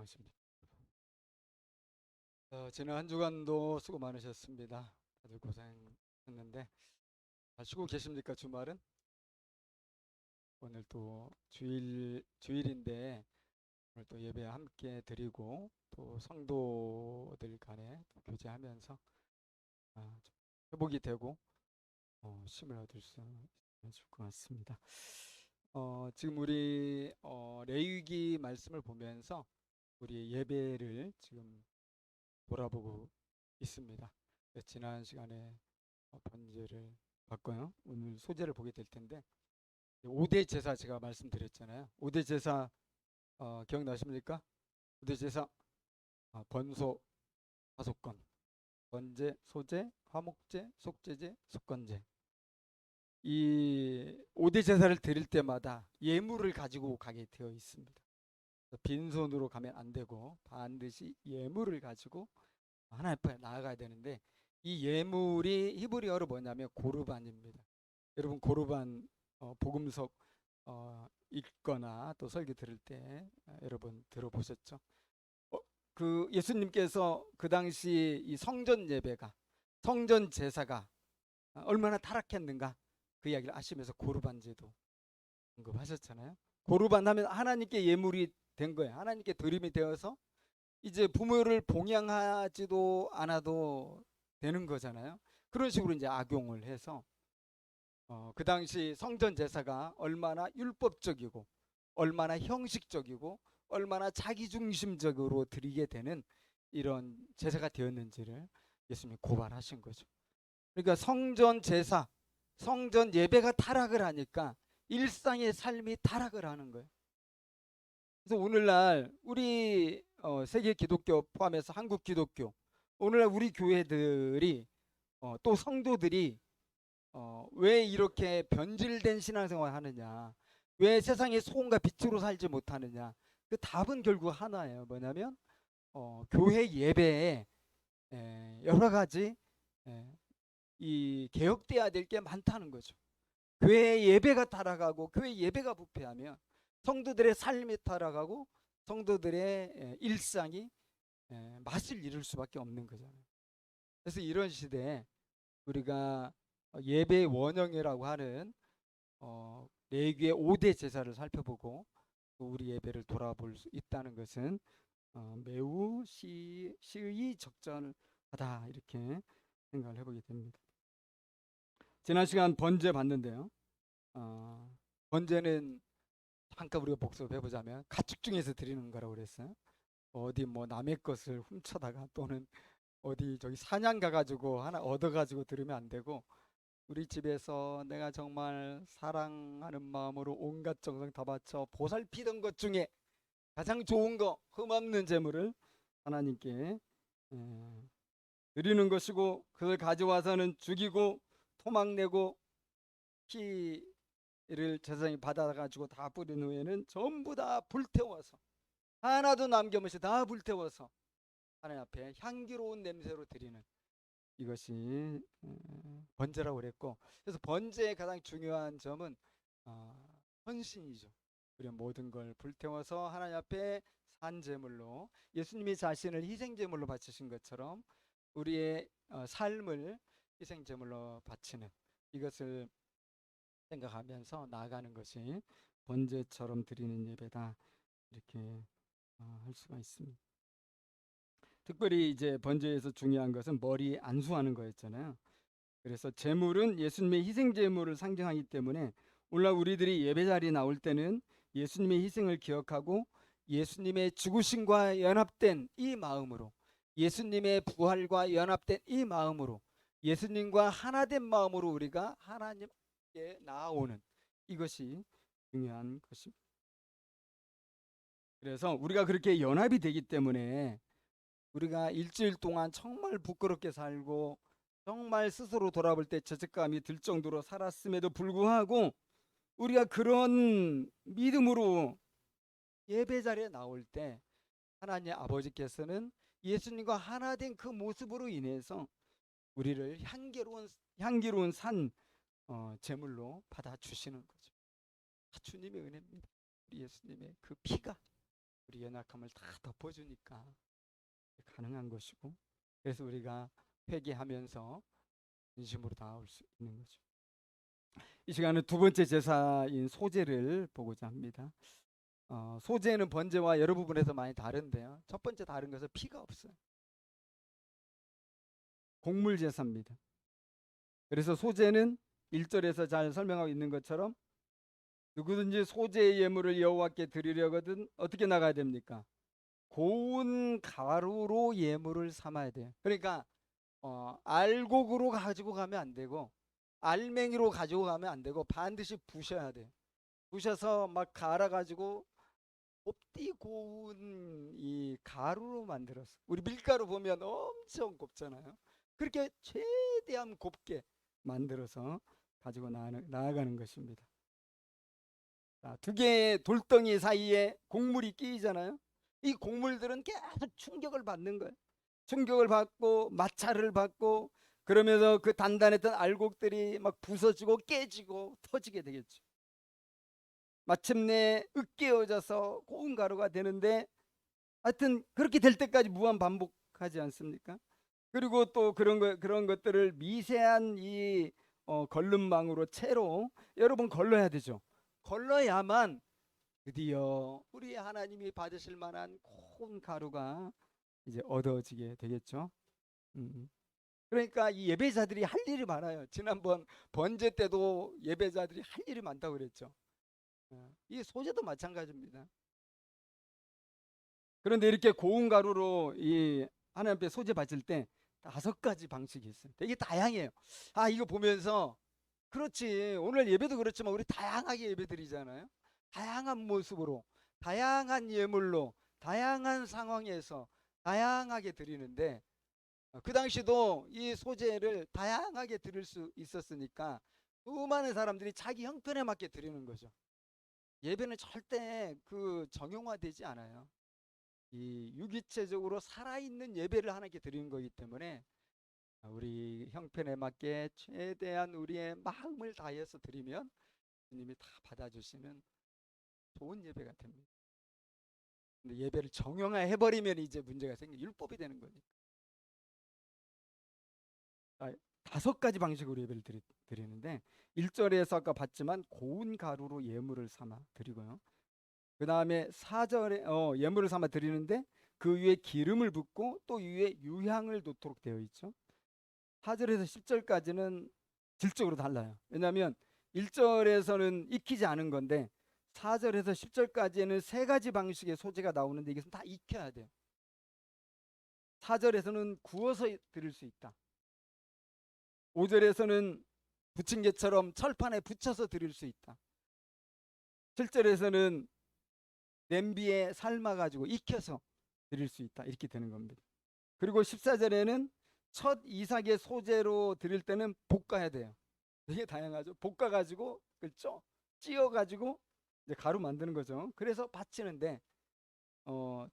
안녕하십니까. 지난 한 주간도 수고 많으셨습니다. 다들 고생했는데 잘 쉬고 계십니까? 주말은? 오늘 또 주일인데 오늘 또 예배 함께 드리고 또 성도들 간에 또 교제하면서 좀 회복이 되고 힘을 얻을 수 있을 것 같습니다. 지금 우리 레위기 말씀을 보면서 우리 예배를 지금 돌아보고 있습니다. 지난 시간에 번제를 봤고요. 오늘 소제를 보게 될 텐데 5대 제사 제가 말씀드렸잖아요. 5대 제사 기억나십니까? 5대 제사 번소 다섯 건, 번제, 소제, 화목제, 속제제, 속건제. 이 5대 제사를 드릴 때마다 예물을 가지고 가게 되어 있습니다. 빈손으로 가면 안 되고 반드시 예물을 가지고 하나님 앞에 나아가야 되는데 이 예물이 히브리어로 뭐냐면 고르반입니다. 여러분 고르반 복음석 읽거나 또 설교 들을 때 여러분 들어보셨죠? 그 예수님께서 그 당시 이 성전 예배가 성전 제사가 얼마나 타락했는가 그 이야기를 하시면서 고르반 제도 언급하셨잖아요. 고르반 하면 하나님께 예물이 된 거예요. 하나님께 드림이 되어서 이제 부모를 봉양하지도 않아도 되는 거잖아요. 그런 식으로 이제 악용을 해서 그 당시 성전 제사가 얼마나 율법적이고 얼마나 형식적이고 얼마나 자기중심적으로 드리게 되는 이런 제사가 되었는지를 예수님이 고발하신 거죠. 그러니까 성전 제사, 성전 예배가 타락을 하니까 일상의 삶이 타락을 하는 거예요. 그래서 오늘날 우리 세계 기독교 포함해서 한국 기독교 오늘날 우리 교회들이 또 성도들이 왜 이렇게 변질된 신앙생활 하느냐, 왜 세상의 소금과 빛으로 살지 못하느냐, 그 답은 결국 하나예요. 뭐냐면 교회 예배에 여러 가지 이 개혁돼야 될 게 많다는 거죠. 교회 예배가 타락하고 교회 예배가 부패하면 성도들의 삶이 타락하고 성도들의 일상이 맛을 잃을 수밖에 없는 거잖아요. 그래서 이런 시대에 우리가 예배 원형이라고 하는 레위기의 5대 제사를 살펴보고 우리 예배를 돌아볼 수 있다는 것은 매우 시의 적절하다 이렇게 생각을 해보게 됩니다. 지난 시간 번제 봤는데요. 번제는 잠깐 우리가 복습해 보자면 가축 중에서 드리는 거라고 그랬어요. 어디 뭐 남의 것을 훔쳐다가 또는 어디 저기 사냥 가가지고 하나 얻어가지고 들으면 안 되고 우리 집에서 내가 정말 사랑하는 마음으로 온갖 정성 다 바쳐 보살피던 것 중에 가장 좋은 거 흠없는 재물을 하나님께 드리는 것이고 그걸 가져와서는 죽이고 토막내고 피를 제사장이 받아가지고 다 뿌린 후에는 전부 다 불태워서 하나도 남김없이 다 불태워서 하나님 앞에 향기로운 냄새로 드리는 이것이 번제라고 그랬고 그래서 번제의 가장 중요한 점은 헌신이죠. 우리 모든 걸 불태워서 하나님 앞에 산 제물로 예수님이 자신을 희생 제물로 바치신 것처럼 우리의 삶을 희생 제물로 바치는 이것을 생각하면서 나아가는 것이 번제처럼 드리는 예배다 이렇게 할 수가 있습니다. 특별히 이제 번제에서 중요한 것은 머리 안수하는 거였잖아요. 그래서 제물은 예수님의 희생 제물을 상징하기 때문에 오늘날 우리들이 예배 자리에 나올 때는 예수님의 희생을 기억하고 예수님의 죽으심과 연합된 이 마음으로 예수님의 부활과 연합된 이 마음으로 예수님과 하나된 마음으로 우리가 하나님께 나아오는 이것이 중요한 것입니다. 그래서 우리가 그렇게 연합이 되기 때문에 우리가 일주일 동안 정말 부끄럽게 살고 정말 스스로 돌아볼 때 죄책감이 들 정도로 살았음에도 불구하고 우리가 그런 믿음으로 예배 자리에 나올 때 하나님 아버지께서는 예수님과 하나 된 그 모습으로 인해서 우리를 향기로운 산 제물로 받아 주시는 거죠. 주님의 은혜입니다. 우리 예수님의 그 피가 우리 연약함을 다 덮어주니까 가능한 것이고, 그래서 우리가 회개하면서 진심으로 나올 수 있는 거죠. 이 시간은 두 번째 제사인 소제를 보고자 합니다. 소제는 번제와 여러 부분에서 많이 다른데요. 첫 번째 다른 것은 피가 없어요. 곡물 제사입니다. 그래서 소제는 1절에서 잘 설명하고 있는 것처럼 누구든지 소제의 예물을 여호와께 드리려거든 어떻게 나가야 됩니까? 고운 가루로 예물을 삼아야 돼요. 그러니까 알곡으로 가지고 가면 안 되고 알맹이로 가지고 가면 안 되고 반드시 부셔야 돼요. 부셔서 막 갈아가지고 곱디 고운 이 가루로 만들었어. 우리 밀가루 보면 엄청 곱잖아요. 그렇게 최대한 곱게 만들어서 가지고 나아가는 것입니다. 두 개의 돌덩이 사이에 곡물이 끼이잖아요. 이 곡물들은 계속 충격을 받는 거예요. 충격을 받고 마찰을 받고 그러면서 그 단단했던 알곡들이 막 부서지고 깨지고 터지게 되겠죠. 마침내 으깨어져서 고운 가루가 되는데 하여튼 그렇게 될 때까지 무한 반복하지 않습니까? 그리고 또 그런 것들을 미세한 이 걸름망으로 채로 여러 번 걸러야 되죠. 걸러야만 드디어 우리 하나님이 받으실 만한 고운 가루가 이제 얻어지게 되겠죠. 그러니까 이 예배자들이 할 일이 많아요. 지난번 번제 때도 예배자들이 할 일이 많다고 그랬죠. 이 소제도 마찬가지입니다. 그런데 이렇게 고운 가루로 이 하나님 앞에 소제 바칠 때 5가지 방식이 있어요. 되게 다양해요. 이거 보면서 그렇지, 오늘 예배도 그렇지만 우리 다양하게 예배드리잖아요. 다양한 모습으로, 다양한 예물로, 다양한 상황에서 다양하게 드리는데 그 당시도 이 소제를 다양하게 드릴 수 있었으니까 수많은 사람들이 자기 형편에 맞게 드리는 거죠. 예배는 절대 그 정형화되지 않아요. 이 유기체적으로 살아있는 예배를 하나님께 드리는 거기 때문에 우리 형편에 맞게 최대한 우리의 마음을 다해서 드리면 주님이 다 받아주시는 좋은 예배가 됩니다. 근데 예배를 정형화해버리면 이제 문제가 생겨 율법이 되는 거니까. 5가지 방식으로 예배를 드리는데 1절에서 아까 봤지만 고운 가루로 예물을 삼아 드리고요. 그 다음에 4절에 예물을 삼아 드리는데 그 위에 기름을 붓고 또 위에 유향을 놓도록 되어 있죠. 4절에서 10절까지는 질적으로 달라요. 왜냐하면 1절에서는 익히지 않은 건데 4절에서 10절까지는 3가지 방식의 소재가 나오는데 이것은 다 익혀야 돼요. 4절에서는 구워서 드릴 수 있다. 5절에서는 부침개처럼 철판에 붙여서 드릴 수 있다. 7절에서는 냄비에 삶아가지고 익혀서 드릴 수 있다. 이렇게 되는 겁니다. 그리고 14절에는 첫 이삭의 소재로 드릴 때는 볶아야 돼요. 되게 다양하죠. 볶아가지고 그렇죠? 찌어가지고 이제 가루 만드는 거죠. 그래서 바치는데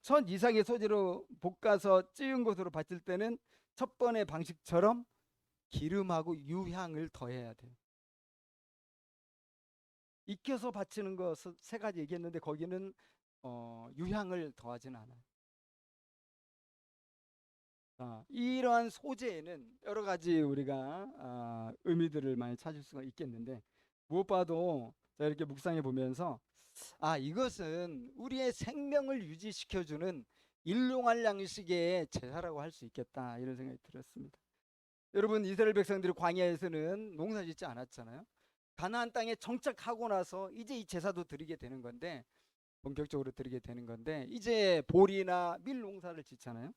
첫 이삭의 소재로 볶아서 찌은 것으로 바칠 때는 첫 번의 방식처럼 기름하고 유향을 더해야 돼요. 익혀서 바치는 거 3가지 얘기했는데 거기는 유향을 더하지는 않아요. 이러한 소재에는 여러 가지 우리가 의미들을 많이 찾을 수가 있겠는데 무엇봐도 이렇게 묵상해 보면서 이것은 우리의 생명을 유지시켜주는 일용할 양식의 제사라고 할 수 있겠다 이런 생각이 들었습니다. 여러분 이스라엘 백성들이 광야에서는 농사 짓지 않았잖아요. 가나안 땅에 정착하고 나서 이제 이 제사도 드리게 되는 건데 본격적으로 드리게 되는 건데 이제 보리나 밀 농사를 짓잖아요.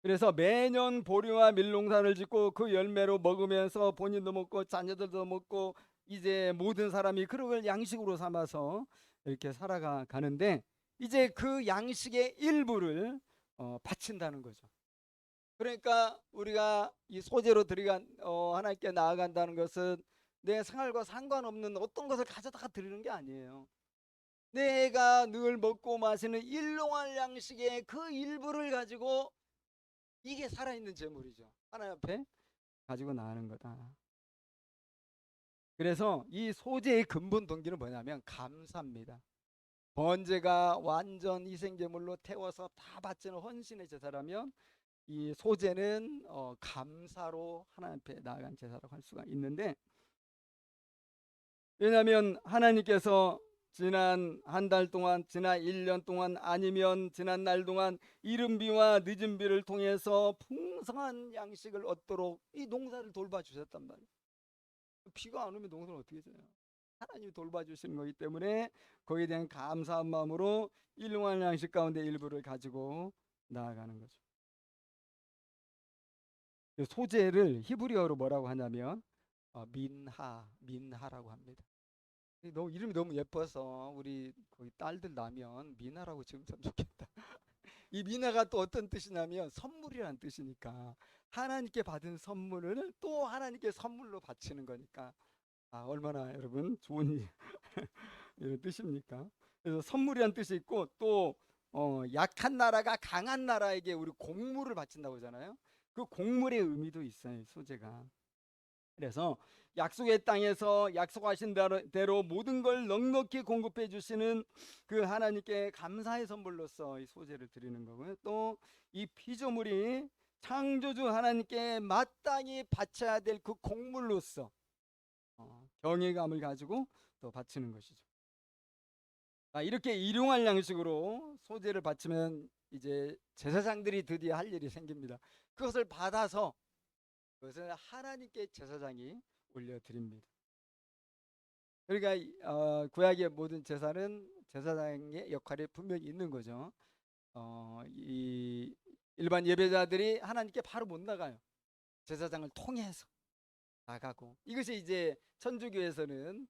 그래서 매년 보리와 밀 농사를 짓고 그 열매로 먹으면서 본인도 먹고 자녀들도 먹고 이제 모든 사람이 그걸 양식으로 삼아서 이렇게 살아가는데 이제 그 양식의 일부를 바친다는 거죠. 그러니까 우리가 이 소재로 하나님께 나아간다는 것은 내 생활과 상관없는 어떤 것을 가져다가 드리는 게 아니에요. 내가 늘 먹고 마시는 일용할 양식의 그 일부를 가지고 이게 살아있는 제물이죠. 하나님 앞에 가지고 나가는 거다. 그래서 이 소재의 근본 동기는 뭐냐면 감사입니다. 번제가 완전 희생제물로 태워서 다 바치는 헌신의 제사라면 이 소제는 감사로 하나님 앞에 나아간 제사라고 할 수가 있는데, 왜냐하면 하나님께서 지난 한 달 동안, 지난 1년 동안, 아니면 지난 날 동안 이른 비와 늦은 비를 통해서 풍성한 양식을 얻도록 이 농사를 돌봐주셨단 말이에요. 비가 안 오면 농사를 어떻게 져요? 하나님이 돌봐주시는 거기 때문에 거기에 대한 감사한 마음으로 일용할 양식 가운데 일부를 가지고 나아가는 거죠. 소재를 히브리어로 뭐라고 하냐면 민하라고 합니다. 너무 이름이 너무 예뻐서 우리 거기 딸들 나면 미나라고 지금 참 좋겠다. 이 미나가 또 어떤 뜻이냐면 선물이라는 뜻이니까, 하나님께 받은 선물을 또 하나님께 선물로 바치는 거니까, 얼마나 여러분 좋은 이런 뜻입니까? 그래서 선물이라는 뜻이 있고, 또 약한 나라가 강한 나라에게 우리 곡물을 바친다고 하잖아요. 그 곡물의 의미도 있어요, 소재가. 그래서 약속의 땅에서 약속하신 대로 모든 걸 넉넉히 공급해 주시는 그 하나님께 감사의 선물로서 이 소재를 드리는 거고요. 또 이 피조물이 창조주 하나님께 마땅히 바쳐야 될 그 곡물로서 경외감을 가지고 또 바치는 것이죠. 이렇게 일용할 양식으로 소재를 바치면 이제 제사장들이 드디어 할 일이 생깁니다. 그것을 받아서 그것을 하나님께 제사장이 올려드립니다. 그러니까 구약의 모든 제사는 제사장의 역할이 분명히 있는 거죠. 이 일반 예배자들이 하나님께 바로 못 나가요. 제사장을 통해서 나가고, 이것이 이제 천주교에서는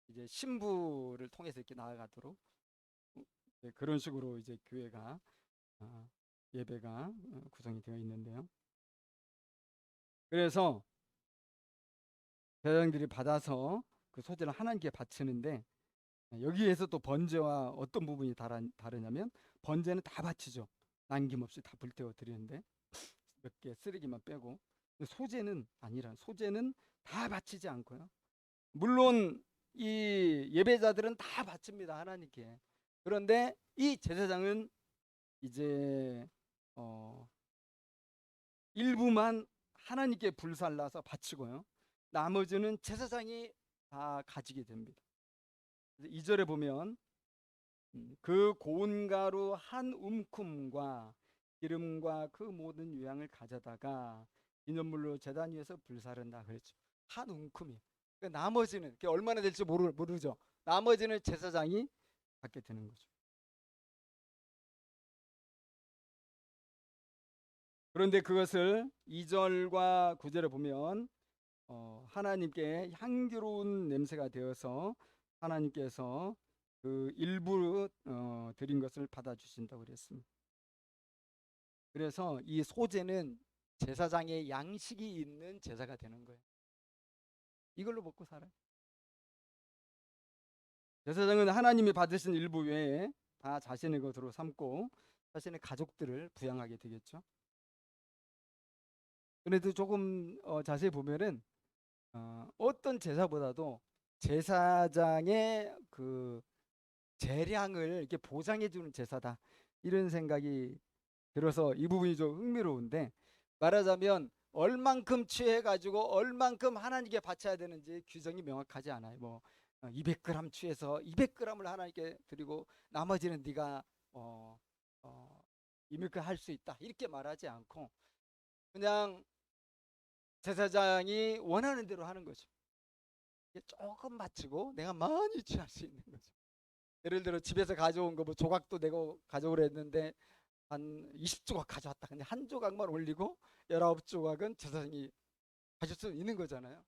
이제 신부를 통해서 이렇게 나아가도록 그런 식으로 이제 교회가 예배가 구성이 되어 있는데요. 그래서 제사장들이 받아서 그 소재를 하나님께 바치는데, 여기에서 또 번제와 어떤 부분이 다르냐면, 번제는 다 바치죠. 남김없이 다 불태워 드리는데 몇 개 쓰레기만 빼고, 소제는 아니라, 소제는 다 바치지 않고요. 물론 이 예배자들은 다 바칩니다, 하나님께. 그런데 이 제사장은 이제 일부만 하나님께 불살라서 바치고요. 나머지는 제사장이 다 가지게 됩니다. 2절에 보면 그 고운 가루 한 움큼과 기름과 그 모든 유향을 가져다가 기념물로 제단 위에서 불사른다 그랬죠. 한 움큼이. 그러니까 나머지는 그게 얼마나 될지 모르죠. 나머지는 제사장이 받게 되는 거죠. 그런데 그것을 2절과 9절에 보면 하나님께 향기로운 냄새가 되어서 하나님께서 그 일부 드린 것을 받아주신다고 그랬습니다. 그래서 이 소제는 제사장의 양식이 있는 제사가 되는 거예요. 이걸로 먹고 살아요. 제사장은 하나님이 받으신 일부 외에 다 자신의 것으로 삼고 자신의 가족들을 부양하게 되겠죠. 그래도 조금 자세히 보면은 어떤 제사보다도 제사장의 그 재량을 이렇게 보장해 주는 제사다, 이런 생각이 들어서 이 부분이 좀 흥미로운데, 말하자면 얼만큼 취해가지고 얼만큼 하나님께 바쳐야 되는지 규정이 명확하지 않아요. 뭐 200g 취해서 200g을 하나님께 드리고 나머지는 네가 이렇게 할 수 있다, 이렇게 말하지 않고 그냥 제사장이 원하는 대로 하는 거죠. 조금 바치고 내가 많이 취할 수 있는 거죠. 예를 들어 집에서 가져온 거 뭐 조각도 내가 가져오려 했는데 한 20조각 가져왔다. 근데 한 조각만 올리고 19조각은 제사장이 가질 수 있는 거잖아요.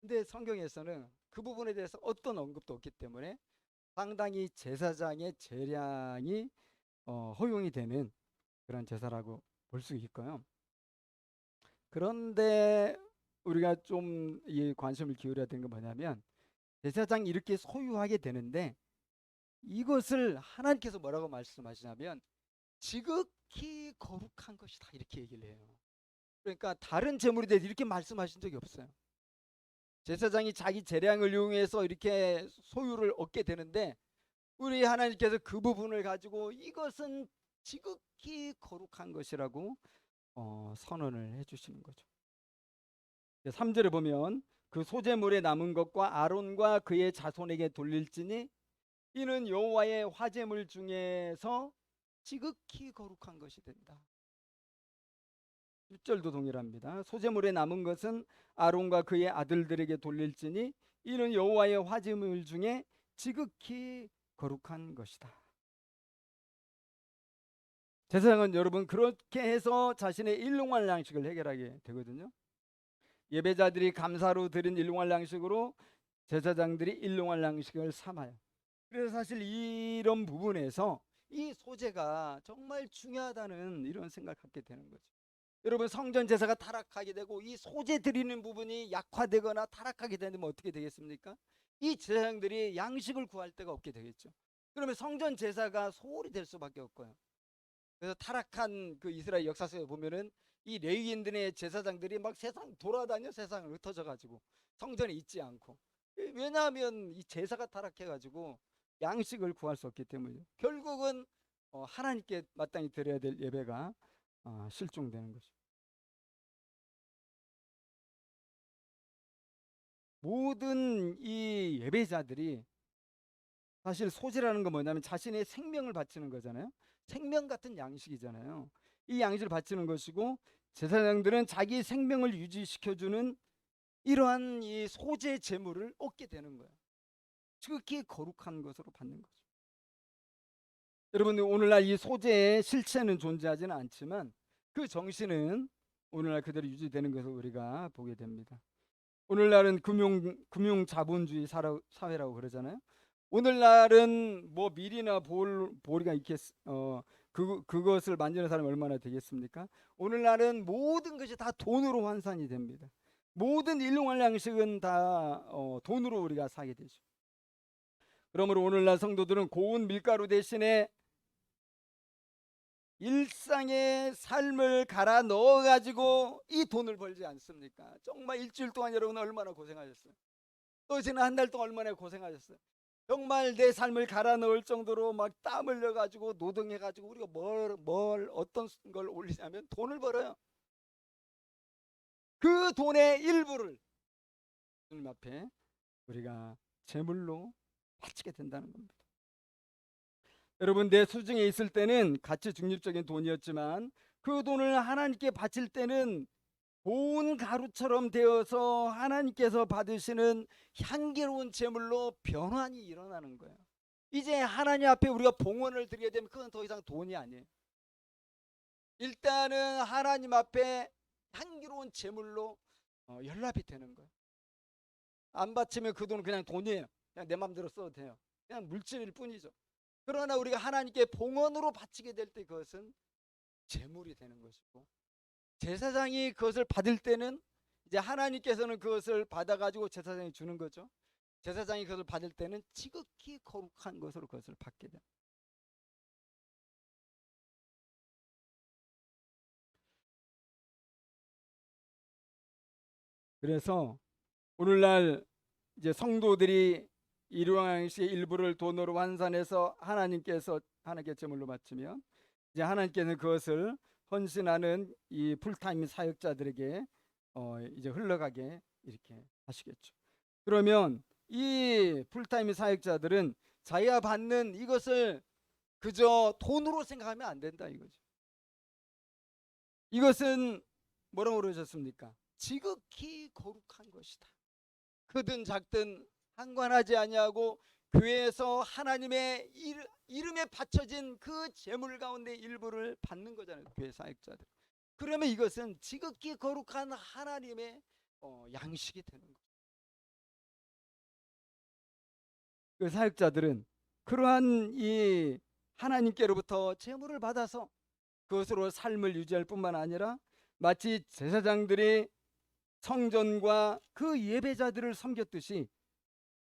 근데 성경에서는 그 부분에 대해서 어떤 언급도 없기 때문에 상당히 제사장의 재량이 허용이 되는 그런 제사라고 볼 수 있고요. 그런데 우리가 좀 이 관심을 기울여야 되는 건 뭐냐면, 제사장이 이렇게 소유하게 되는데 이것을 하나님께서 뭐라고 말씀하시냐면 지극히 거룩한 것이다, 이렇게 얘기를 해요. 그러니까 다른 제물에 대해서 이렇게 말씀하신 적이 없어요. 제사장이 자기 재량을 이용해서 이렇게 소유를 얻게 되는데 우리 하나님께서 그 부분을 가지고 이것은 지극히 거룩한 것이라고 선언을 해주시는 거죠. 3절에 보면 그 소재물에 남은 것과 아론과 그의 자손에게 돌릴지니 이는 여호와의 화제물 중에서 지극히 거룩한 것이 된다. 6절도 동일합니다. 소재물에 남은 것은 아론과 그의 아들들에게 돌릴지니 이는 여호와의 화제물 중에 지극히 거룩한 것이다. 제사장은 여러분 그렇게 해서 자신의 일용할 양식을 해결하게 되거든요. 예배자들이 감사로 드린 일용할 양식으로 제사장들이 일용할 양식을 삼아요. 그래서 사실 이런 부분에서 이 소재가 정말 중요하다는 이런 생각을 갖게 되는 거죠. 여러분 성전 제사가 타락하게 되고 이 소재 드리는 부분이 약화되거나 타락하게 되면 어떻게 되겠습니까? 이 제사장들이 양식을 구할 데가 없게 되겠죠. 그러면 성전 제사가 소홀히 될 수밖에 없고요. 그래서 타락한 그 이스라엘 역사 속에 보면은 이 레위인들의 제사장들이 막 세상 돌아다녀 세상을 흩어져 가지고 성전에 있지 않고, 왜냐하면 이 제사가 타락해 가지고 양식을 구할 수 없기 때문이죠. 결국은 하나님께 마땅히 드려야 될 예배가 실종되는 거죠. 모든 이 예배자들이 사실 소재라는 건 뭐냐면 자신의 생명을 바치는 거잖아요. 생명 같은 양식이잖아요. 이 양식을 바치는 것이고 제사장들은 자기 생명을 유지시켜주는 이러한 이 소재 제물을 얻게 되는 거예요. 지극히 거룩한 것으로 받는 거죠. 여러분 오늘날 이 소재의 실체는 존재하지는 않지만 그 정신은 오늘날 그대로 유지되는 것을 우리가 보게 됩니다. 오늘날은 금융 자본주의 사회라고 그러잖아요. 오늘날은 뭐 밀이나 보리가 있겠 그것을 만지는 사람이 얼마나 되겠습니까? 오늘날은 모든 것이 다 돈으로 환산이 됩니다. 모든 일용할 양식은 다 돈으로 우리가 사게 되죠. 그러므로 오늘날 성도들은 고운 밀가루 대신에 일상의 삶을 갈아 넣어 가지고 이 돈을 벌지 않습니까? 정말 일주일 동안 여러분 얼마나 고생하셨어요? 또 지난 한 달 동안 얼마나 고생하셨어요? 정말 내 삶을 갈아 넣을 정도로 막 땀 흘려 가지고 노동해 가지고 우리가 어떤 걸 올리냐면 돈을 벌어요. 그 돈의 일부를 주님 앞에 우리가 제물로 바치게 된다는 겁니다. 여러분 내 수중에 있을 때는 가치 중립적인 돈이었지만 그 돈을 하나님께 바칠 때는 고운 가루처럼 되어서 하나님께서 받으시는 향기로운 제물로 변환이 일어나는 거예요. 이제 하나님 앞에 우리가 봉헌을 드리게 되면 그건 더 이상 돈이 아니에요. 일단은 하나님 앞에 향기로운 제물로 연락이 되는 거예요. 안 바치면 그 돈은 그냥 돈이에요. 그냥 내 맘대로 써도 돼요. 그냥 물질일 뿐이죠. 그러나 우리가 하나님께 봉헌으로 바치게 될 때 그것은 제물이 되는 것이고, 제사장이 그것을 받을 때는 이제 하나님께서는 그것을 받아가지고 제사장이 주는 거죠. 제사장이 그것을 받을 때는 지극히 거룩한 것으로 그것을 받게 됩니다. 그래서 오늘날 이제 성도들이 일용양식의 일부를 돈으로 환산해서 하나님께 제물로 바치면 이제 하나님께는 그것을 헌신하는 이 풀타임 사역자들에게 이제 흘러가게 이렇게 하시겠죠. 그러면 이 풀타임 사역자들은 자기가 받는 이것을 그저 돈으로 생각하면 안 된다 이거죠. 이것은 뭐라고 그러셨습니까? 지극히 거룩한 것이다. 크든 작든 상관하지 아니하고 교회에서 하나님의 이름에 바쳐진 그 제물 가운데 일부를 받는 거잖아요. 교회 사역자들. 그러면 이것은 지극히 거룩한 하나님의 양식이 되는 거죠. 그 사역자들은 그러한 이 하나님께로부터 제물을 받아서 그것으로 삶을 유지할 뿐만 아니라 마치 제사장들이 성전과 그 예배자들을 섬겼듯이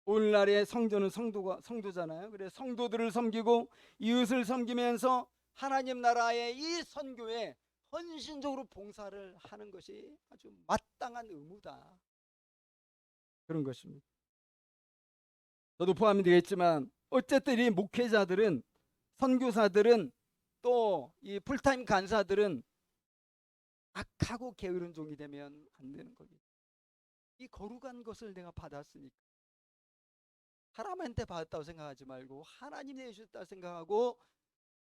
오늘날의 성전은 성도잖아요. 그래서 성도들을 섬기고 이웃을 섬기면서 하나님 나라의 이 선교에 헌신적으로 봉사를 하는 것이 아주 마땅한 의무다. 그런 것입니다. 저도 포함이 되겠지만 어쨌든 이 목회자들은, 선교사들은, 또 이 풀타임 간사들은 악하고 게으른 종이 되면 안 되는 거겠죠. 이 거룩한 것을 내가 받았으니까 사람한테 받았다고 생각하지 말고 하나님 내게 주셨다 생각하고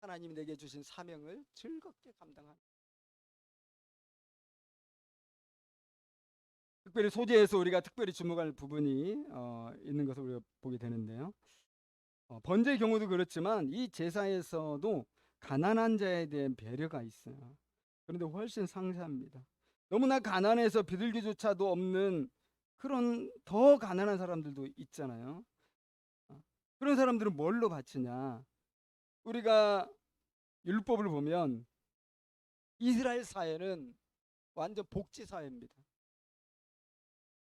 하나님이 내게 주신 사명을 즐겁게 감당하는, 특별히 소재에서 우리가 특별히 주목할 부분이 있는 것을 우리가 보게 되는데요. 번제의 경우도 그렇지만 이 제사에서도 가난한 자에 대한 배려가 있어요. 그런데 훨씬 상세합니다. 너무나 가난해서 비둘기조차도 없는 그런 더 가난한 사람들도 있잖아요. 그런 사람들은 뭘로 바치냐? 우리가 율법을 보면 이스라엘 사회는 완전 복지 사회입니다.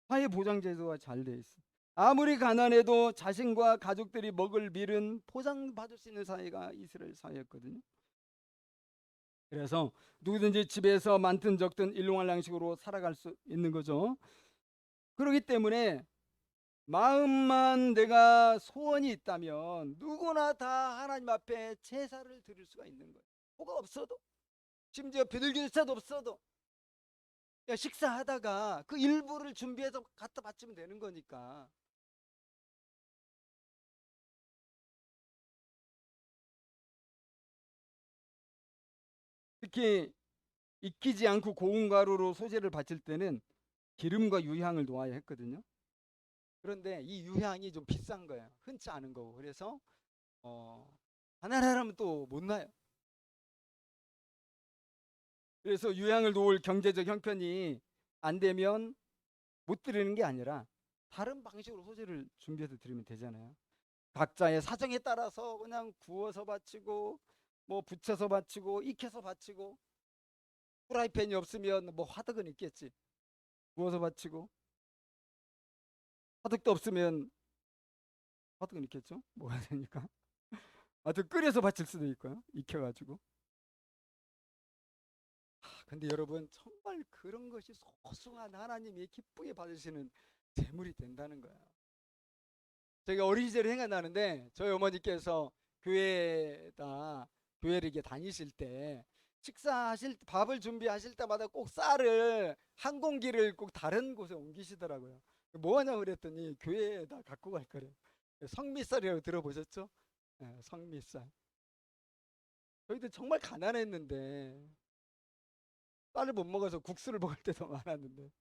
사회 보장 제도가 잘 돼 있어. 아무리 가난해도 자신과 가족들이 먹을 밀은 보장받을 수 있는 사회가 이스라엘 사회였거든요. 그래서 누구든지 집에서 많든 적든 일용할 양식으로 살아갈 수 있는 거죠. 그렇기 때문에 마음만 내가 소원이 있다면 누구나 다 하나님 앞에 제사를 드릴 수가 있는 거예요. 뭐가 없어도, 심지어 비둘기조차도 없어도 식사하다가 그 일부를 준비해서 갖다 바치면 되는 거니까. 특히 익히지 않고 고운 가루로 소재를 바칠 때는 기름과 유향을 놓아야 했거든요. 그런데 이 유향이 좀 비싼 거예요. 흔치 않은 거고. 그래서 가난하면 또 못 나요. 그래서 유향을 놓을 경제적 형편이 안 되면 못 드리는 게 아니라 다른 방식으로 소재를 준비해서 드리면 되잖아요. 각자의 사정에 따라서 그냥 구워서 바치고 뭐 부쳐서 바치고 익혀서 바치고, 프라이팬이 없으면 뭐 화덕은 있겠지. 구워서 바치고, 화덕도 없으면 화덕은 있겠죠. 뭐가 되니까. 아무튼 끓여서 바칠 수도 있고요. 익혀가지고. 근데 여러분, 정말 그런 것이 소중한 하나님이 기쁘게 받으시는 제물이 된다는 거야. 제가 어린 시절에 생각나는데 저희 어머니께서 교회에다 교회를 이렇게 다니실 때 식사하실 밥을 준비하실 때마다 꼭 쌀을 한 공기를 꼭 다른 곳에 옮기시더라고요. 뭐 하냐고 그랬더니 교회에다 갖고 갈 거래요. 성미쌀이라고 들어보셨죠? 네, 성미쌀. 저희들 정말 가난했는데 쌀을 못 먹어서 국수를 먹을 때도 많았는데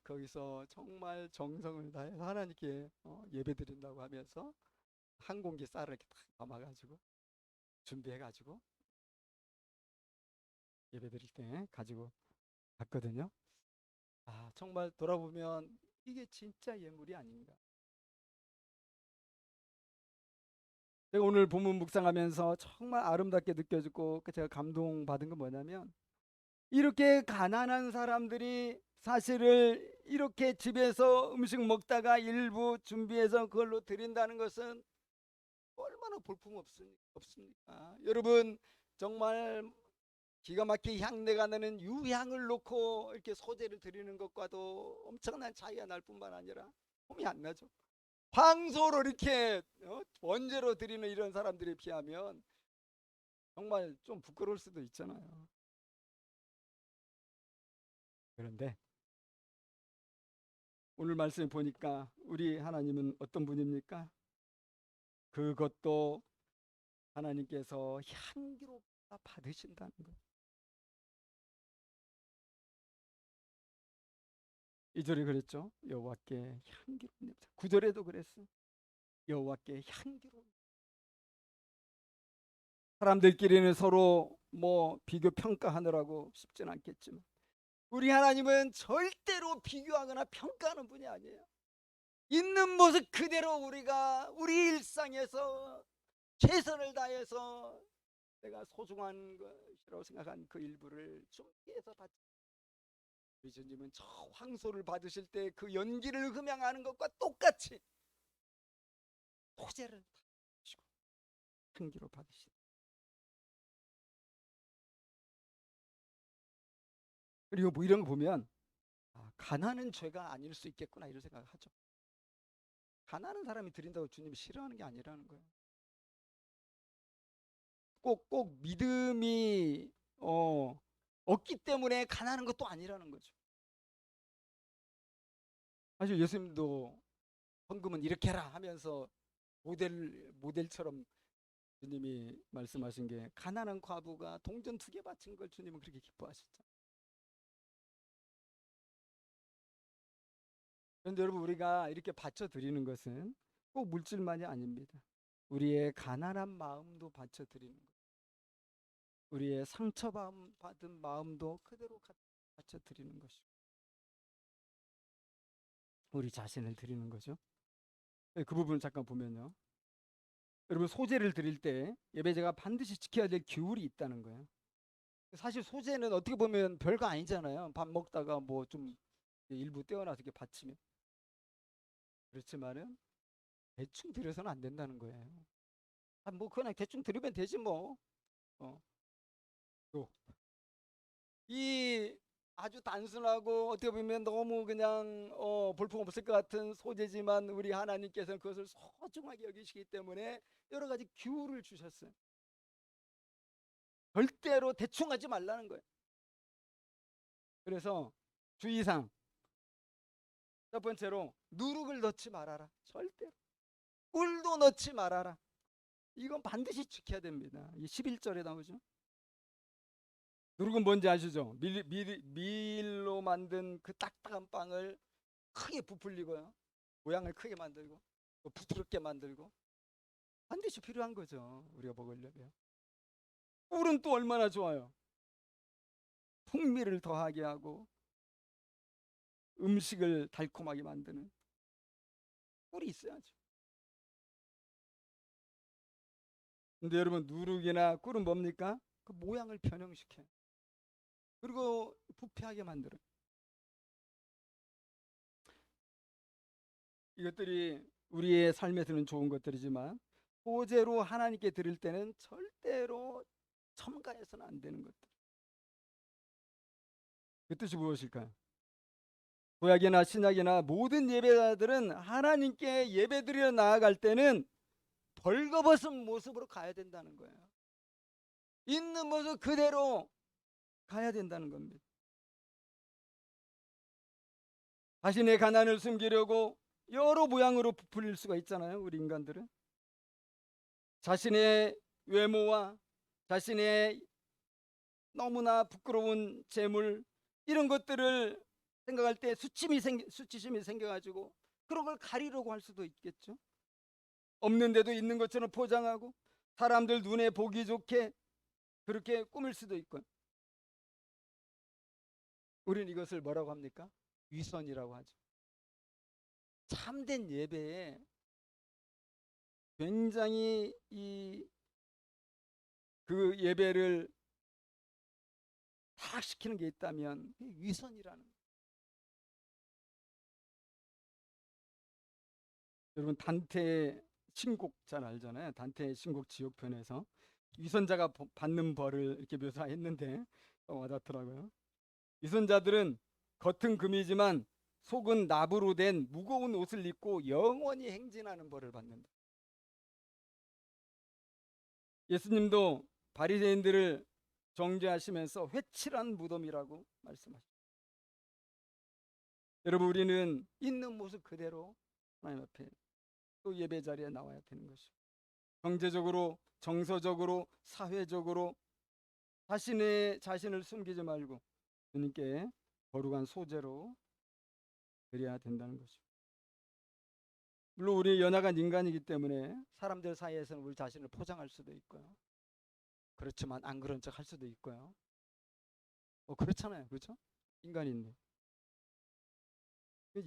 거기서 정말 정성을 다해서 하나님께 예배 드린다고 하면서 한 공기 쌀을 이렇게 딱 담아가지고 준비해가지고 예배 드릴 때 가지고 갔거든요. 정말 돌아보면 이게 진짜 예물이 아닌가. 제가 오늘 본문 묵상하면서 정말 아름답게 느껴지고 제가 감동받은 건 뭐냐면, 이렇게 가난한 사람들이 사실을 이렇게 집에서 음식 먹다가 일부 준비해서 그걸로 드린다는 것은 얼마나 볼품 없습니까? 여러분, 정말 기가 막히게 향내가 나는 유향을 놓고 이렇게 소재를 드리는 것과도 엄청난 차이가 날 뿐만 아니라 폼이 안 나죠. 황소로 이렇게 원재로 드리는 이런 사람들에 비하면 정말 좀 부끄러울 수도 있잖아요. 그런데 오늘 말씀을 보니까 우리 하나님은 어떤 분입니까? 그것도 하나님께서 향기로 받으신다는 것. 2절에 그랬죠. 여호와께 향기로운 냄새. 9절에도 그랬어. 여호와께 향기로운. 사람들끼리는 서로 뭐 비교 평가하느라고 쉽진 않겠지만 우리 하나님은 절대로 비교하거나 평가하는 분이 아니에요. 있는 모습 그대로 우리가 우리 일상에서 최선을 다해서 내가 소중한 것이라고 생각한 그 일부를 준비해서 받. 우리 주님은 저 황소를 받으실 때 그 연기를 흠양하는 것과 똑같이 토제를 받으시고 향기로 받으시고. 그리고 뭐 이런 거 보면 가난은 죄가 아닐 수 있겠구나 이런 생각을 하죠. 가난한 사람이 드린다고 주님이 싫어하는 게 아니라는 거예요. 꼭 믿음이 없기 때문에 가난한 것도 아니라는 거죠. 사실 예수님도 헌금은 이렇게 해라 하면서 모델처럼 주님이 말씀하신 게 가난한 과부가 동전 2개 바친 걸 주님은 그렇게 기뻐하셨죠. 그런데 여러분, 우리가 이렇게 바쳐 드리는 것은 꼭 물질만이 아닙니다. 우리의 가난한 마음도 바쳐 드리는 거예요. 우리의 상처받은 마음도 그대로 바쳐 드리는 것이고, 우리 자신을 드리는 거죠. 그 부분을 잠깐 보면요, 여러분, 소제를 드릴 때 예배자가 반드시 지켜야 될 규율이 있다는 거예요. 사실 소제는 어떻게 보면 별거 아니잖아요. 밥 먹다가 뭐 좀 일부 떼어놔서 이렇게 바치면. 그렇지만은 대충 드려서는 안 된다는 거예요. 뭐 그냥 대충 드리면 되지 뭐. 또 이 아주 단순하고 어떻게 보면 너무 그냥 볼품 없을 것 같은 소재지만 우리 하나님께서는 그것을 소중하게 여기시기 때문에 여러 가지 규율을 주셨어요. 절대로 대충 하지 말라는 거예요. 그래서 주의사항 첫 번째로 누룩을 넣지 말아라. 절대로. 꿀도 넣지 말아라. 이건 반드시 지켜야 됩니다. 이 11절에 나오죠. 누룩은 뭔지 아시죠? 밀로 만든 그 딱딱한 빵을 크게 부풀리고요, 모양을 크게 만들고 또 부드럽게 만들고 반드시 필요한 거죠. 우리가 먹으려면. 꿀은 또 얼마나 좋아요. 풍미를 더하게 하고 음식을 달콤하게 만드는 꿀이 있어야죠. 근데 여러분, 누룩이나 꿀은 뭡니까? 그 모양을 변형시켜요. 그리고 부패하게 만들어요. 이것들이 우리의 삶에서는 좋은 것들이지만 소재로 하나님께 드릴 때는 절대로 첨가해서는 안 되는 것들. 그 뜻이 무엇일까요? 구약이나 신약이나 모든 예배자들은 하나님께 예배드리러 나아갈 때는 벌거벗은 모습으로 가야 된다는 거예요. 있는 모습 그대로 가야 된다는 겁니다. 자신의 가난을 숨기려고 여러 모양으로 부풀릴 수가 있잖아요. 우리 인간들은 자신의 외모와 자신의 너무나 부끄러운 재물, 이런 것들을 생각할 때 수치심이 생겨가지고 그런 걸 가리려고 할 수도 있겠죠. 없는데도 있는 것처럼 포장하고 사람들 눈에 보기 좋게 그렇게 꾸밀 수도 있고. 우리는 이것을 뭐라고 합니까? 위선이라고 하죠. 참된 예배에 굉장히 그 예배를 타락시키는 게 있다면 위선이라는 거예요. 여러분, 단테의 신곡 잘 알잖아요. 단테의 신곡 지옥편에서 위선자가 받는 벌을 이렇게 묘사했는데 와닿더라고요. 위선자들은 겉은 금이지만 속은 나부로 된 무거운 옷을 입고 영원히 행진하는 벌을 받는다. 예수님도 바리새인들을 정죄하시면서 회칠한 무덤이라고 말씀하셨습니다. 여러분, 우리는 있는 모습 그대로 하나님 앞에 또 예배 자리에 나와야 되는 것이죠. 경제적으로, 정서적으로, 사회적으로 자신을 숨기지 말고 주님께 거룩한 소재로 드려야 된다는 것이죠. 물론 우리 연약한 인간이기 때문에 사람들 사이에서는 우리 자신을 포장할 수도 있고요. 그렇지만 안 그런 척 할 수도 있고요. 그렇잖아요. 그렇죠? 인간인데.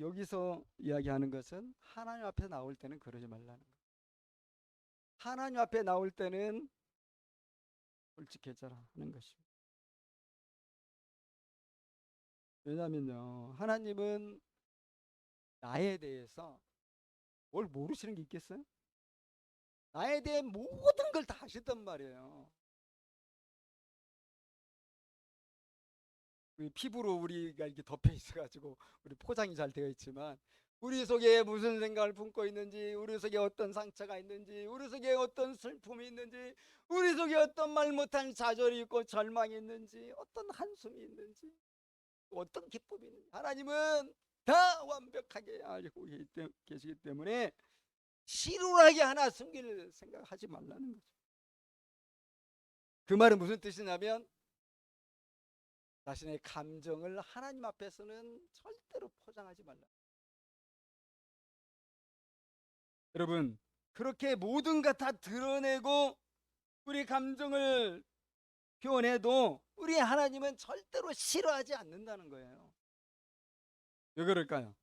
여기서 이야기하는 것은 하나님 앞에 나올 때는 그러지 말라는 거예요. 하나님 앞에 나올 때는 솔직해져라 하는 것입니다. 왜냐하면요, 하나님은 나에 대해서 뭘 모르시는 게 있겠어요? 나에 대해 모든 걸 다 아셨단 말이에요. 피부로 우리가 이렇게 덮여 있어가지고 우리 포장이 잘 되어 있지만 우리 속에 무슨 생각을 품고 있는지, 우리 속에 어떤 상처가 있는지, 우리 속에 어떤 슬픔이 있는지, 우리 속에 어떤 말 못한 좌절이 있고 절망이 있는지, 어떤 한숨이 있는지, 어떤 기쁨이 있는지 하나님은 다 완벽하게 알고 계시기 때문에 시루하게 하나 숨길 생각하지 말라는 거죠. 그 말은 무슨 뜻이냐면 자신의 감정을 하나님 앞에서는 절대로 포장하지 말라. 여러분, 그렇게 모든 것 다 드러내고 우리 감정을 표현해도 우리 하나님은 절대로 싫어하지 않는다는 거예요. 왜 그럴까요?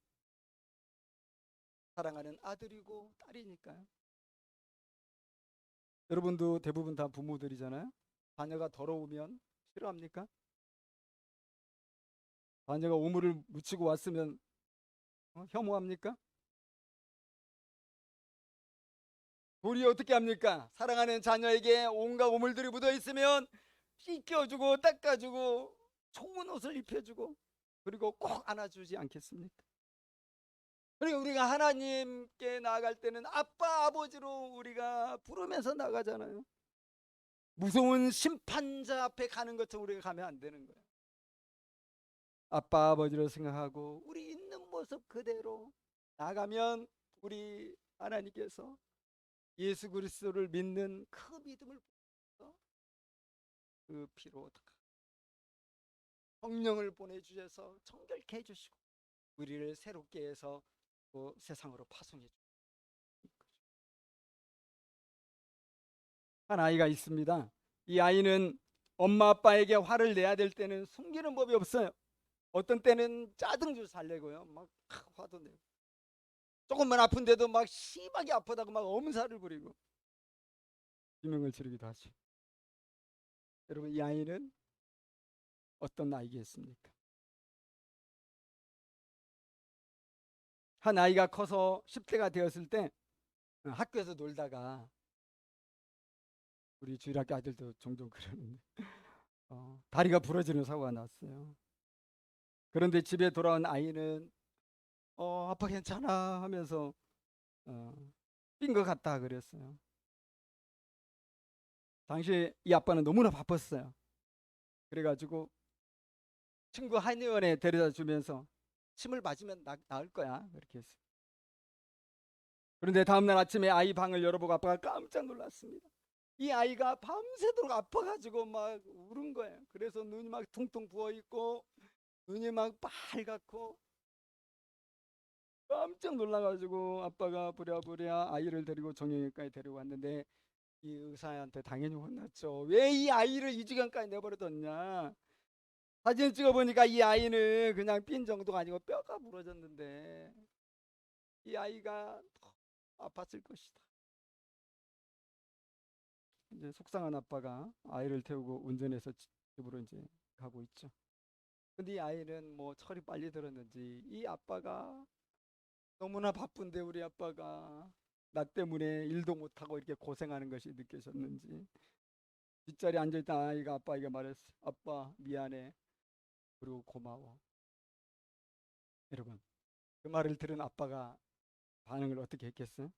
사랑하는 아들이고 딸이니까요. 여러분도 대부분 다 부모들이잖아요. 자녀가 더러우면 싫어합니까? 자녀가 오물을 묻히고 왔으면 혐오합니까? 우리 어떻게 합니까? 사랑하는 자녀에게 온갖 오물들이 묻어 있으면 씻겨주고 닦아주고 좋은 옷을 입혀주고 그리고 꼭 안아주지 않겠습니까? 그리고 우리가 하나님께 나아갈 때는 아빠 아버지로 우리가 부르면서 나가잖아요. 무서운 심판자 앞에 가는 것처럼 우리가 가면 안 되는 거예요. 아빠 아버지로 생각하고 우리 있는 모습 그대로 나가면 우리 하나님께서 예수 그리스도를 믿는 그 믿음을 보여서 그 피로 성령을 보내주셔서 정결케 해주시고 우리를 새롭게 해서 또 세상으로 파송해 주시고 한 아이가 있습니다. 이 아이는 엄마 아빠에게 화를 내야 될 때는 숨기는 법이 없어요. 어떤 때는 짜증줄 살래고요. 막 화도 내고 조금만 아픈데도 막 심하게 아프다고 막 엄살을 부리고 비명을 지르기도 하죠. 여러분, 이 아이는 어떤 아이겠습니까? 한 아이가 커서 10대가 되었을 때 학교에서 놀다가 우리 주일학교 아들도 종종 그러는데 다리가 부러지는 사고가 났어요. 그런데 집에 돌아온 아이는 아빠 괜찮아 하면서 삔 것 같다 그랬어요. 당시 이 아빠는 너무나 바빴어요. 그래가지고 친구 한의원에 데려다 주면서 침을 맞으면 나을 거야 그렇게 했어요. 그런데 다음날 아침에 아이 방을 열어보고 아빠가 깜짝 놀랐습니다. 이 아이가 밤새도록 아파가지고 막 울은 거예요. 그래서 눈이 막 퉁퉁 부어있고 눈이 막 빨갛고 깜짝 놀라가지고 아빠가 부랴부랴 아이를 데리고 정형외과에 데려왔는데 이 의사한테 당연히 혼났죠. 왜 이 아이를 이 지경까지 내버려뒀냐. 사진 찍어보니까 이 아이는 그냥 삔 정도가 아니고 뼈가 부러졌는데 이 아이가 더 아팠을 것이다. 이제 속상한 아빠가 아이를 태우고 운전해서 집으로 이제 가고 있죠. 근데 이 아이는 뭐 철이 빨리 들었는지 이 아빠가 너무나 바쁜데 우리 아빠가 나 때문에 일도 못하고 이렇게 고생하는 것이 느껴졌는지 뒷자리에 앉아있던 아이가 아빠에게 말했어요. 아빠 미안해. 그리고 고마워. 여러분, 그 말을 들은 아빠가 반응을 어떻게 했겠어요?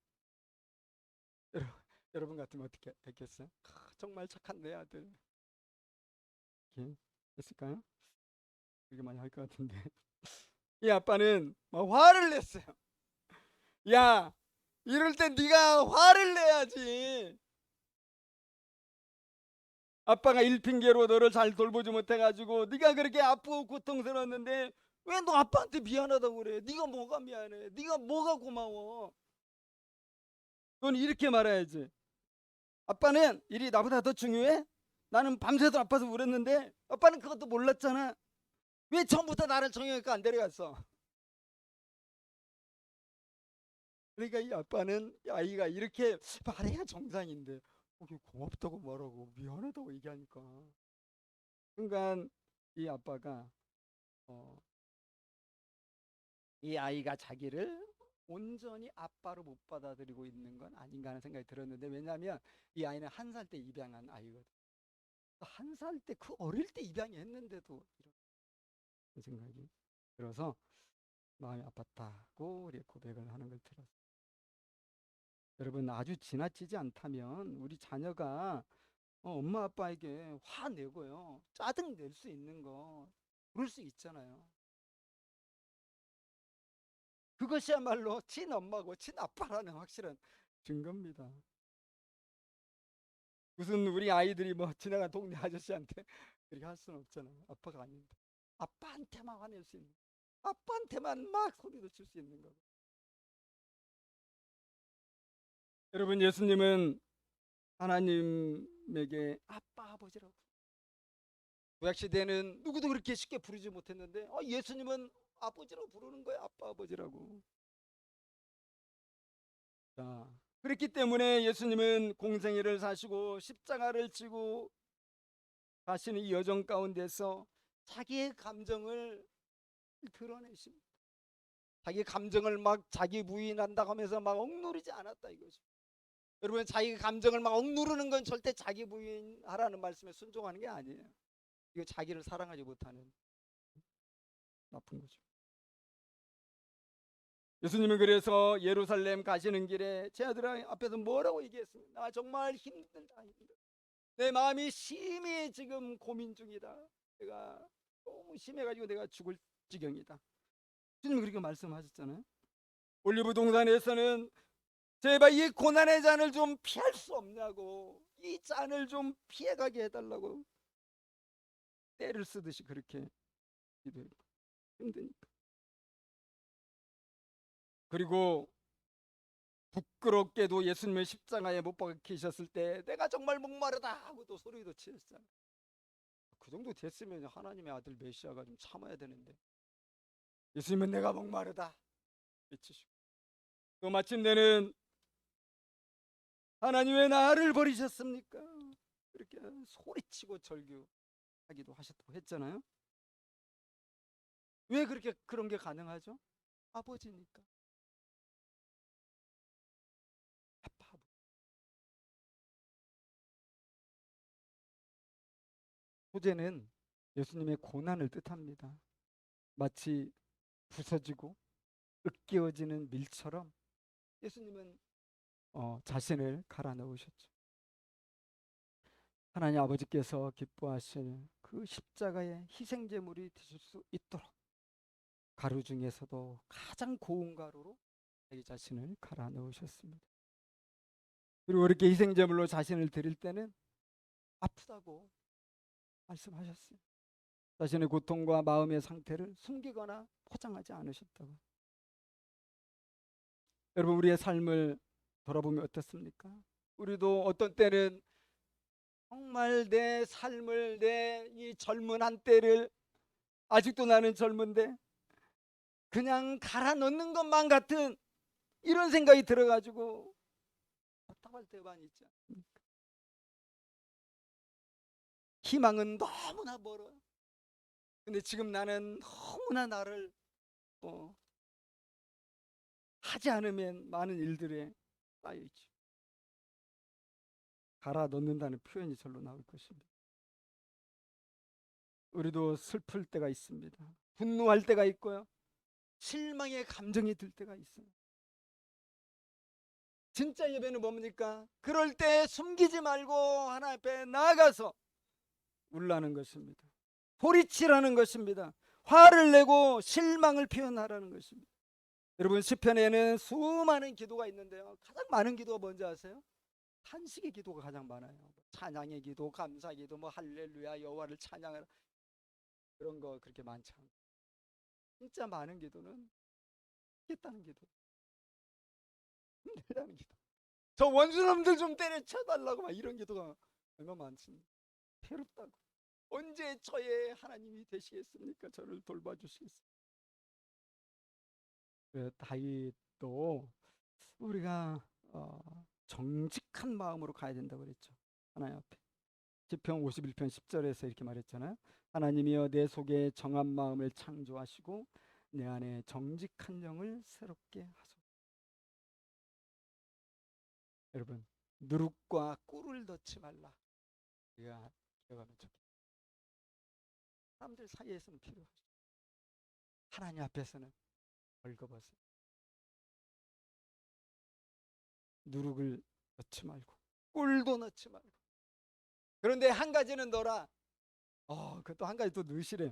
여러분 같으면 어떻게 했겠어요? 정말 착한 내 아들. 이렇게 했을까요? 그렇게 많이 할 것 같은데 이 아빠는 막 화를 냈어요. 야, 이럴 때 네가 화를 내야지. 아빠가 일핑계로 너를 잘 돌보지 못해가지고 네가 그렇게 아프고 고통스러웠는데 왜 너 아빠한테 미안하다고 그래? 네가 뭐가 미안해? 네가 뭐가 고마워? 넌 이렇게 말해야지. 아빠는 일이 나보다 더 중요해? 나는 밤새도 아파서 울었는데 아빠는 그것도 몰랐잖아. 왜 처음부터 나를 정형외과 안 데려갔어? 그러니까 이 아빠는 아이가 이렇게 말해야 정상인데 고맙다고 말하고 미안하다고 얘기하니까 순간 이 아빠가 어, 이 아이가 자기를 온전히 아빠로 못 받아들이고 있는 건 아닌가 하는 생각이 들었는데 왜냐하면 이 아이는 한 살 때 입양한 아이거든. 한 살 때 그 어릴 때 입양했는데도 이런 생각이 들어서 마음이 아팠다고 우리 고백을 하는 걸 들었어요. 여러분, 아주 지나치지 않다면 우리 자녀가 엄마 아빠에게 화내고요, 짜증 낼 수 있는 거, 그럴 수 있잖아요. 그것이야말로 친엄마고 친아빠라는 확실한 증거입니다. 무슨 우리 아이들이 뭐 지나간 동네 아저씨한테 그렇게 할 수는 없잖아요. 아빠가 아닌데. 아빠한테만 화낼 수 있는, 아빠한테만 막 소리도 칠 수 있는 거고. 여러분, 예수님은 하나님에게 아빠, 아버지라고. 구약 시대는 누구도 그렇게 쉽게 부르지 못했는데 예수님은 아버지라고 부르는 거예요. 아빠, 아버지라고. 자, 그렇기 때문에 예수님은 공생애를 사시고 십자가를 지고 가시는 이 여정 가운데서 자기의 감정을 드러내십니다. 자기 감정을 막 자기 부인한다고 하면서 막 억누르지 않았다 이거죠. 여러분, 자기 감정을 막 억누르는 건 절대 자기 부인하라는 말씀에 순종하는 게 아니에요. 이거 자기를 사랑하지 못하는 나쁜 거죠. 예수님은 그래서 예루살렘 가시는 길에 제 아들 앞에서 뭐라고 얘기했습니까? 나 정말 힘들다. 내 마음이 심히 지금 고민 중이다. 내가 너무 심해가지고 내가 죽을 지경이다. 주님 그렇게 말씀하셨잖아요. 올리브 동산에서는 제발 이 고난의 잔을 좀 피할 수 없냐고, 이 잔을 좀 피해가게 해달라고 때를 쓰듯이 그렇게 기도했고, 힘드니까. 그리고 부끄럽게도 예수님의 십자가에 못 박히셨을 때 내가 정말 목마르다 하고 또 소리도 치셨잖아요. 그 정도 됐으면 하나님의 아들 메시아가 좀 참아야 되는데, 예수님은 내가 목마르다 외치시고, 또 마침내는 하나님 왜 나를 버리셨습니까? 그렇게 소리치고 절규하기도 하셨다고 했잖아요. 왜 그렇게 그런 게 가능하죠? 아버지니까. 아빠. 소재는 예수님의 고난을 뜻합니다. 마치 부서지고 으깨어지는 밀처럼 예수님은 자신을 갈아 넣으셨죠. 하나님 아버지께서 기뻐하실 그 십자가의 희생제물이 되실 수 있도록 가루 중에서도 가장 고운 가루로 자기 자신을 갈아 넣으셨습니다. 그리고 이렇게 희생제물로 자신을 드릴 때는 아프다고 말씀하셨어요. 자신의 고통과 마음의 상태를 숨기거나 포장하지 않으셨다고. 여러분, 우리의 삶을 돌아보면 어떻습니까? 우리도 어떤 때는 정말 내 삶을, 내 이 젊은 한때를, 아직도 나는 젊은데 그냥 갈아 넣는 것만 같은 이런 생각이 들어가지고 답답할 때가 많이 있죠. 희망은 너무나 멀어요. 근데 지금 나는 너무나 나를 하지 않으면 많은 일들에 쌓여있죠. 갈아 넣는다는 표현이 절로 나올 것입니다. 우리도 슬플 때가 있습니다. 분노할 때가 있고요, 실망의 감정이 들 때가 있어요. 진짜 예배는 뭡니까? 그럴 때 숨기지 말고 하나님 앞에 나아가서 울라는 것입니다. 소리치라는 것입니다. 화를 내고 실망을 표현하라는 것입니다. 여러분, 시편에는 수많은 기도가 있는데요, 가장 많은 기도가 뭔지 아세요? 탄식의 기도가 가장 많아요. 찬양의 기도, 감사 기도, 뭐 할렐루야, 여호와를 찬양하라, 그런 거 그렇게 많지 않고, 진짜 많은 기도는 겠다는 기도, 힘들다는 기도, 저 원수놈들 좀 때려쳐달라고 막 이런 기도가 얼마나 많습니까? 괴롭다고. 언제 저의 하나님이 되시겠습니까? 저를 돌봐주시겠습니까? 다윗도 우리가 정직한 마음으로 가야 된다고 그랬죠. 하나님 앞에. 시편 51편 10절에서 이렇게 말했잖아요. 하나님이여 내 속에 정한 마음을 창조하시고 내 안에 정직한 영을 새롭게 하소서. 여러분, 누룩과 꿀을 넣지 말라. 우리가 기억하면 좋겠다. 사람들 사이에서는 필요하죠. 하나님 앞에서는 벌거벗어. 누룩을 넣지 말고 꿀도 넣지 말고. 그런데 한 가지는 넣어라. 그것도 한 가지 또 넣으시래요.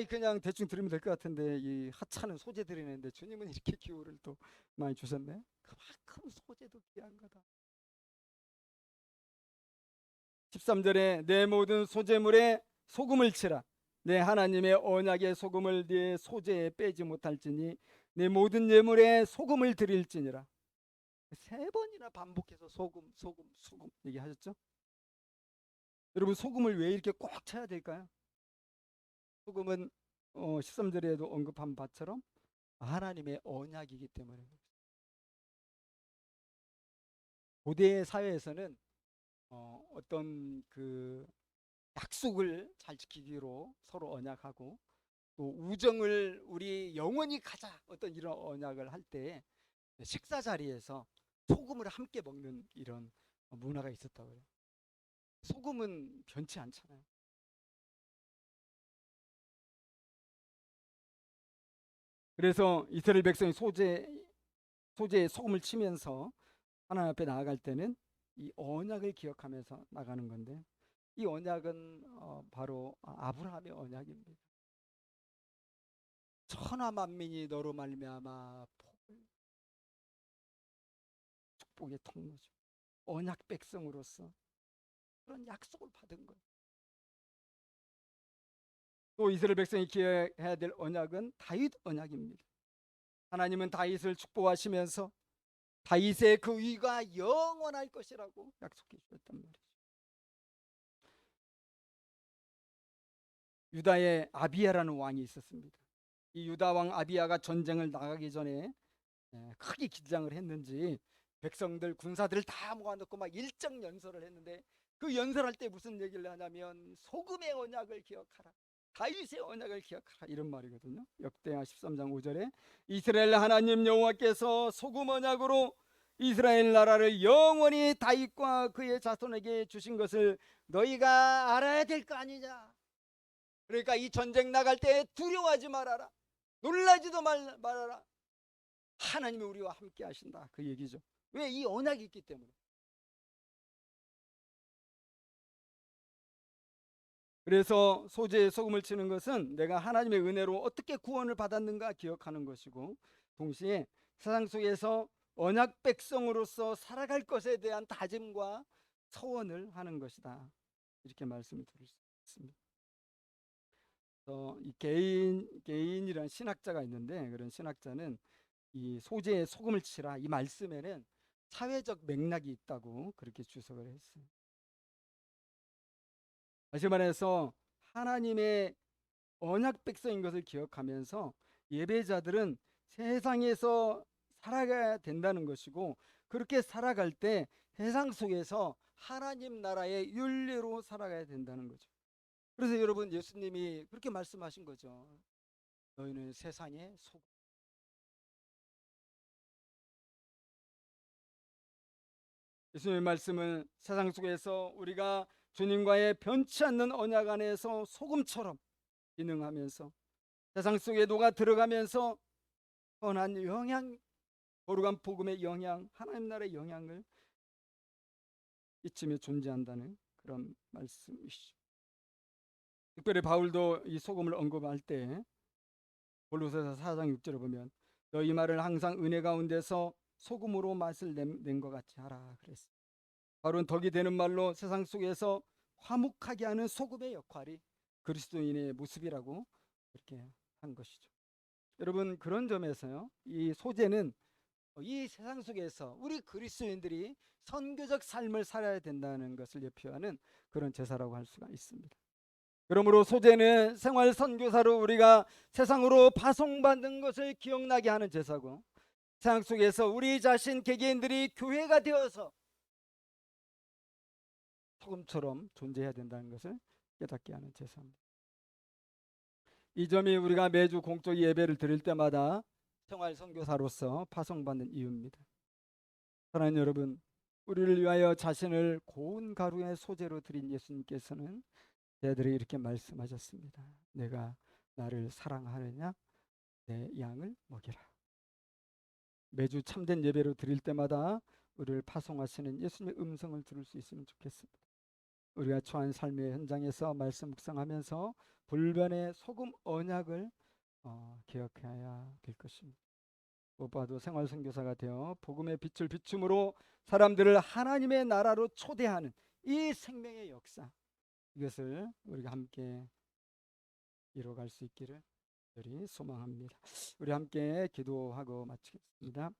그냥 대충 들으면 될 것 같은데 이 하찮은 소재 드리는데 주님은 이렇게 기호를 또 많이 주셨네. 그만큼 소재도 귀한 거다. 13절에 내 모든 소재물에 소금을 치라. 내 하나님의 언약의 소금을 네 소재에 빼지 못할지니 내 모든 예물에 소금을 드릴지니라. 3번이나 반복해서 소금, 소금, 소금 얘기하셨죠? 여러분, 소금을 왜 이렇게 꼭 쳐야 될까요? 소금은 13절에도 언급한 바처럼 하나님의 언약이기 때문에. 고대 사회에서는 어떤 그 약속을 잘 지키기로 서로 언약하고, 또 우정을 우리 영원히 가자, 어떤 이런 언약을 할 때 식사 자리에서 소금을 함께 먹는 이런 문화가 있었다고 해요. 소금은 변치 않잖아요. 그래서 이스라엘 백성이 소재에 소금을 치면서 하나님 앞에 나아갈 때는 이 언약을 기억하면서 나가는 건데, 이 언약은 바로 아브라함의 언약입니다. 천하 만민이 너로 말미암아 축복의 통로죠. 언약 백성으로서 그런 약속을 받은 거예요. 또 이스라엘 백성이 기억해야 될 언약은 다윗 언약입니다. 하나님은 다윗을 축복하시면서 다윗의 그 위가 영원할 것이라고 약속해 주셨단 말이죠. 유다의 아비야라는 왕이 있었습니다. 이 유다 왕 아비야가 전쟁을 나가기 전에 크게 긴장을 했는지 백성들 군사들을 다 모아놓고 막 일정 연설을 했는데, 그 연설할 때 무슨 얘기를 하냐면 소금의 언약을 기억하라, 다윗의 언약을 기억하라, 이런 말이거든요. 역대하 13장 5절에 이스라엘 하나님 여호와께서 소금 언약으로 이스라엘 나라를 영원히 다윗과 그의 자손에게 주신 것을 너희가 알아야 될 거 아니냐. 그러니까 이 전쟁 나갈 때 두려워하지 말아라, 놀라지도 말아라, 하나님이 우리와 함께 하신다, 그 얘기죠. 왜? 이 언약이 있기 때문에. 그래서 소재에 소금을 치는 것은 내가 하나님의 은혜로 어떻게 구원을 받았는가 기억하는 것이고, 동시에 세상 속에서 언약 백성으로서 살아갈 것에 대한 다짐과 서원을 하는 것이다, 이렇게 말씀을 드릴 수 있습니다. 이 개인이라는 신학자가 있는데, 그런 신학자는 이 소재에 소금을 치라, 이 말씀에는 사회적 맥락이 있다고 그렇게 주석을 했어요. 다시 말해서 하나님의 언약 백성인 것을 기억하면서 예배자들은 세상에서 살아가야 된다는 것이고, 그렇게 살아갈 때 세상 속에서 하나님 나라의 윤리로 살아가야 된다는 거죠. 그래서 여러분, 예수님이 그렇게 말씀하신 거죠. 너희는 세상의 소. 예수님의 말씀은 세상 속에서 우리가 주님과의 변치 않는 언약 안에서 소금처럼 기능하면서 세상 속에 녹아 들어가면서 선한 영향, 거룩한 복음의 영향, 하나님 나라의 영향을 이쯤에 존재한다는 그런 말씀이시죠. 특별히 바울도 이 소금을 언급할 때 골로새서 4장 6절을 보면 너희 말을 항상 은혜 가운데서 소금으로 맛을 낸 것 같이 하라 그랬어요. 바로는 덕이 되는 말로 세상 속에서 화목하게 하는 소금의 역할이 그리스도인의 모습이라고 그렇게 한 것이죠. 여러분, 그런 점에서요, 이 소재는 이 세상 속에서 우리 그리스도인들이 선교적 삶을 살아야 된다는 것을 예표하는 그런 제사라고 할 수가 있습니다. 그러므로 소재는 생활 선교사로 우리가 세상으로 파송받는 것을 기억나게 하는 제사고, 세상 속에서 우리 자신 개개인들이 교회가 되어서 소금처럼 존재해야 된다는 것을 깨닫게 하는 제사입니다. 이 점이 우리가 매주 공적 예배를 드릴 때마다 생활 선교사로서 파송받는 이유입니다. 사랑하는 여러분, 우리를 위하여 자신을 고운 가루의 소재로 드린 예수님께서는 저희들이 이렇게 말씀하셨습니다. 내가 나를 사랑하느냐? 내 양을 먹이라. 매주 참된 예배로 드릴 때마다 우리를 파송하시는 예수님의 음성을 들을 수 있으면 좋겠습니다. 우리가 처한 삶의 현장에서 말씀 묵상하면서 불변의 소금 언약을 기억해야 될 것입니다. 무엇보다도 생활 선교사가 되어 복음의 빛을 비춤으로 사람들을 하나님의 나라로 초대하는 이 생명의 역사, 이것을 우리가 함께 이뤄갈 수 있기를 소망합니다. 우리 함께 기도하고 마치겠습니다.